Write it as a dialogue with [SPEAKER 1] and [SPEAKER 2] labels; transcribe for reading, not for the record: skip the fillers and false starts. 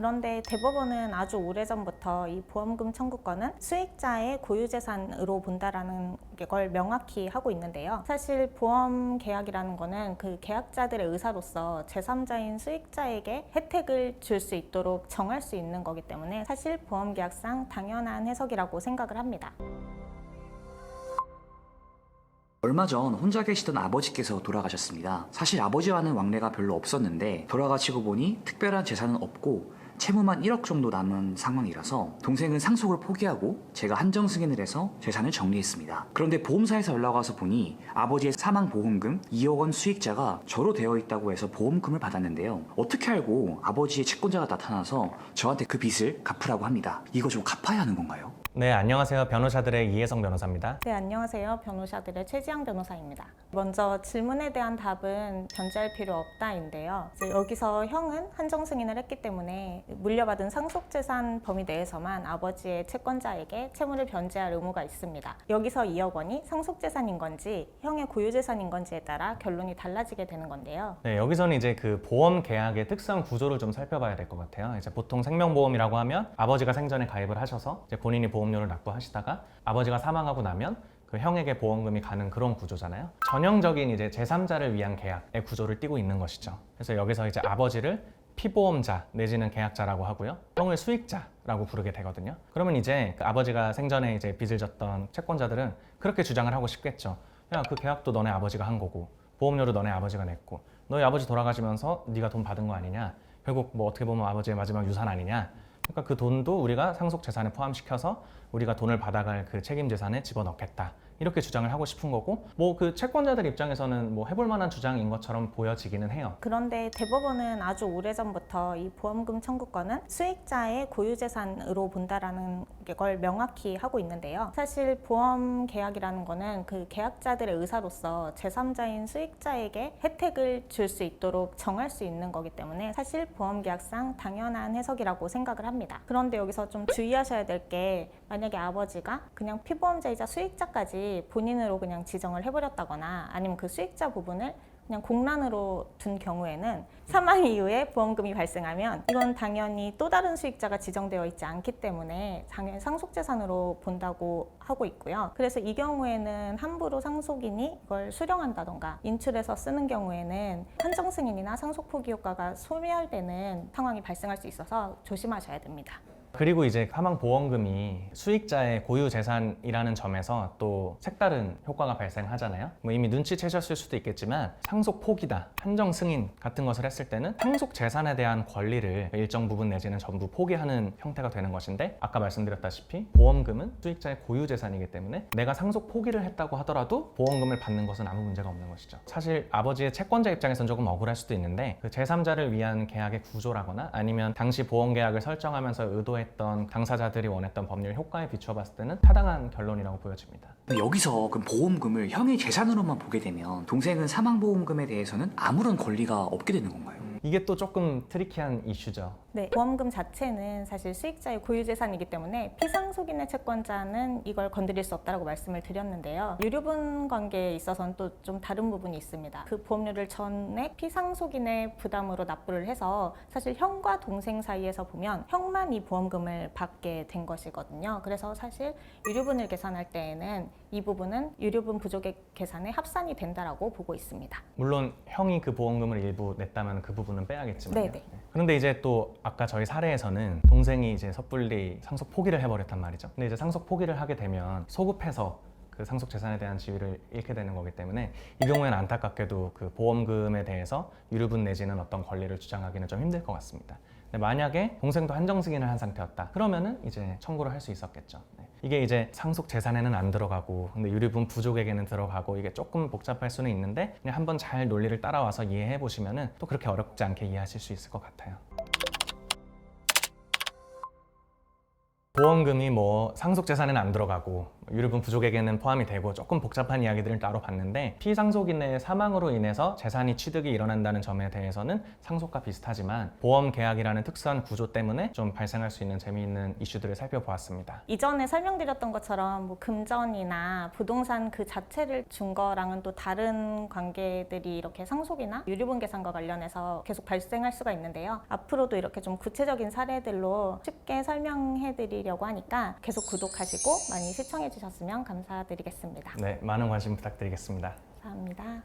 [SPEAKER 1] 그런데 대법원은 아주 오래전부터 이 보험금 청구권은 수익자의 고유재산으로 본다라는 걸 명확히 하고 있는데요. 사실 보험 계약이라는 거는 그 계약자들의 의사로서 제3자인 수익자에게 혜택을 줄 수 있도록 정할 수 있는 거기 때문에 사실 보험 계약상 당연한 해석이라고 생각을 합니다.
[SPEAKER 2] 얼마 전 혼자 계시던 아버지께서 돌아가셨습니다. 사실 아버지와는 왕래가 별로 없었는데 돌아가시고 보니 특별한 재산은 없고 채무만 1억 정도 남은 상황이라서 동생은 상속을 포기하고 제가 한정 승인을 해서 재산을 정리했습니다. 그런데 보험사에서 연락 와서 보니 아버지의 사망 보험금 2억 원 수익자가 저로 되어 있다고 해서 보험금을 받았는데요. 어떻게 알고 아버지의 채권자가 나타나서 저한테 그 빚을 갚으라고 합니다. 이거 좀 갚아야 하는 건가요?
[SPEAKER 3] 네, 안녕하세요. 변호사들의 이혜성 변호사입니다.
[SPEAKER 1] 네, 안녕하세요. 변호사들의 최지영 변호사입니다. 먼저 질문에 대한 답은 변제할 필요 없다인데요. 이제 여기서 형은 한정 승인을 했기 때문에 물려받은 상속재산 범위 내에서만 아버지의 채권자에게 채무를 변제할 의무가 있습니다. 여기서 2억 원이 상속재산인 건지 형의 고유재산인 건지에 따라 결론이 달라지게 되는 건데요.
[SPEAKER 3] 네, 여기서는 이제 그 보험 계약의 특성 구조를 좀 살펴봐야 될 것 같아요. 이제 보통 생명보험이라고 하면 아버지가 생전에 가입을 하셔서 이제 본인이 보험료를 납부하시다가 아버지가 사망하고 나면 그 형에게 보험금이 가는 그런 구조잖아요. 전형적인 이제 제3자를 위한 계약의 구조를 띠고 있는 것이죠. 그래서 여기서 이제 아버지를 피보험자 내지는 계약자라고 하고요. 형을 수익자라고 부르게 되거든요. 그러면 이제 그 아버지가 생전에 이제 빚을 졌던 채권자들은 그렇게 주장을 하고 싶겠죠. 야, 그 계약도 너네 아버지가 한 거고 보험료도 너네 아버지가 냈고 너희 아버지 돌아가시면서 네가 돈 받은 거 아니냐? 결국 뭐 어떻게 보면 아버지의 마지막 유산 아니냐? 그러니까 그 돈도 우리가 상속 재산에 포함시켜서 우리가 돈을 받아갈 그 책임 재산에 집어넣겠다. 이렇게 주장을 하고 싶은 거고 뭐 그 채권자들 입장에서는 뭐 해볼 만한 주장인 것처럼 보여지기는 해요.
[SPEAKER 1] 그런데 대법원은 아주 오래전부터 이 보험금 청구권은 수익자의 고유재산으로 본다라는 걸 명확히 하고 있는데요. 사실 보험 계약이라는 거는 그 계약자들의 의사로서 제3자인 수익자에게 혜택을 줄 수 있도록 정할 수 있는 거기 때문에 사실 보험 계약상 당연한 해석이라고 생각을 합니다. 그런데 여기서 좀 주의하셔야 될 게 만약에 아버지가 그냥 피보험자이자 수익자까지 본인으로 그냥 지정을 해버렸다거나 아니면 그 수익자 부분을 그냥 공란으로 둔 경우에는 사망 이후에 보험금이 발생하면 이건 당연히 또 다른 수익자가 지정되어 있지 않기 때문에 당연히 상속재산으로 본다고 하고 있고요. 그래서 이 경우에는 함부로 상속인이 이걸 수령한다던가 인출해서 쓰는 경우에는 한정 승인이나 상속 포기 효과가 소멸되는 상황이 발생할 수 있어서 조심하셔야 됩니다.
[SPEAKER 3] 그리고 이제 사망보험금이 수익자의 고유재산이라는 점에서 또 색다른 효과가 발생하잖아요. 뭐 이미 눈치채셨을 수도 있겠지만 상속 포기다, 한정 승인 같은 것을 했을 때는 상속 재산에 대한 권리를 일정 부분 내지는 전부 포기하는 형태가 되는 것인데 아까 말씀드렸다시피 보험금은 수익자의 고유재산이기 때문에 내가 상속 포기를 했다고 하더라도 보험금을 받는 것은 아무 문제가 없는 것이죠. 사실 아버지의 채권자 입장에서는 조금 억울할 수도 있는데 그 제3자를 위한 계약의 구조라거나 아니면 당시 보험계약을 설정하면서 의도했던 당사자들이 원했던 법률 효과에 비추어 봤을 때는 타당한 결론이라고 보여집니다.
[SPEAKER 2] 여기서 그럼 보험금을 형의 재산으로만 보게 되면 동생은 사망보험금에 대해서는 아무런 권리가 없게 되는 건가요?
[SPEAKER 3] 이게 또 조금 트리키한 이슈죠.
[SPEAKER 1] 네, 보험금 자체는 사실 수익자의 고유재산이기 때문에 피상속인의 채권자는 이걸 건드릴 수 없다고 말씀을 드렸는데요. 유류분 관계에 있어서는 또 좀 다른 부분이 있습니다. 그 보험료를 전액 피상속인의 부담으로 납부를 해서 사실 형과 동생 사이에서 보면 형만 이 보험금을 받게 된 것이거든요. 그래서 사실 유류분을 계산할 때에는 이 부분은 유류분 부족의 계산에 합산이 된다라고 보고 있습니다.
[SPEAKER 3] 물론 형이 그 보험금을 일부 냈다면 그 부분은 빼야겠지만요.
[SPEAKER 1] 네네.
[SPEAKER 3] 그런데 이제 또 아까 저희 사례에서는 동생이 이제 섣불리 상속 포기를 해버렸단 말이죠. 근데 이제 상속 포기를 하게 되면 소급해서 그 상속 재산에 대한 지위를 잃게 되는 거기 때문에 이 경우에는 안타깝게도 그 보험금에 대해서 유류분 내지는 어떤 권리를 주장하기는 좀 힘들 것 같습니다. 근데 만약에 동생도 한정 승인을 한 상태였다. 그러면은 이제 청구를 할 수 있었겠죠. 이게 이제 상속 재산에는 안 들어가고 근데 유류분 부족에게는 들어가고 이게 조금 복잡할 수는 있는데 그냥 한번 잘 논리를 따라와서 이해해 보시면은 또 그렇게 어렵지 않게 이해하실 수 있을 것 같아요. 보험금이 뭐 상속 재산에는 안 들어가고 유류분 부족에게는 포함이 되고 조금 복잡한 이야기들을 따로 봤는데 피상속인의 사망으로 인해서 재산이 취득이 일어난다는 점에 대해서는 상속과 비슷하지만 보험 계약이라는 특수한 구조 때문에 좀 발생할 수 있는 재미있는 이슈들을 살펴보았습니다.
[SPEAKER 1] 이전에 설명드렸던 것처럼 뭐 금전이나 부동산 그 자체를 준 거랑은 또 다른 관계들이 이렇게 상속이나 유류분 계산과 관련해서 계속 발생할 수가 있는데요. 앞으로도 이렇게 좀 구체적인 사례들로 쉽게 설명해 드리려고 하니까 계속 구독하시고 많이 시청해 주셨으면 감사드리겠습니다.
[SPEAKER 3] 네, 많은 관심 부탁드리겠습니다.
[SPEAKER 1] 감사합니다.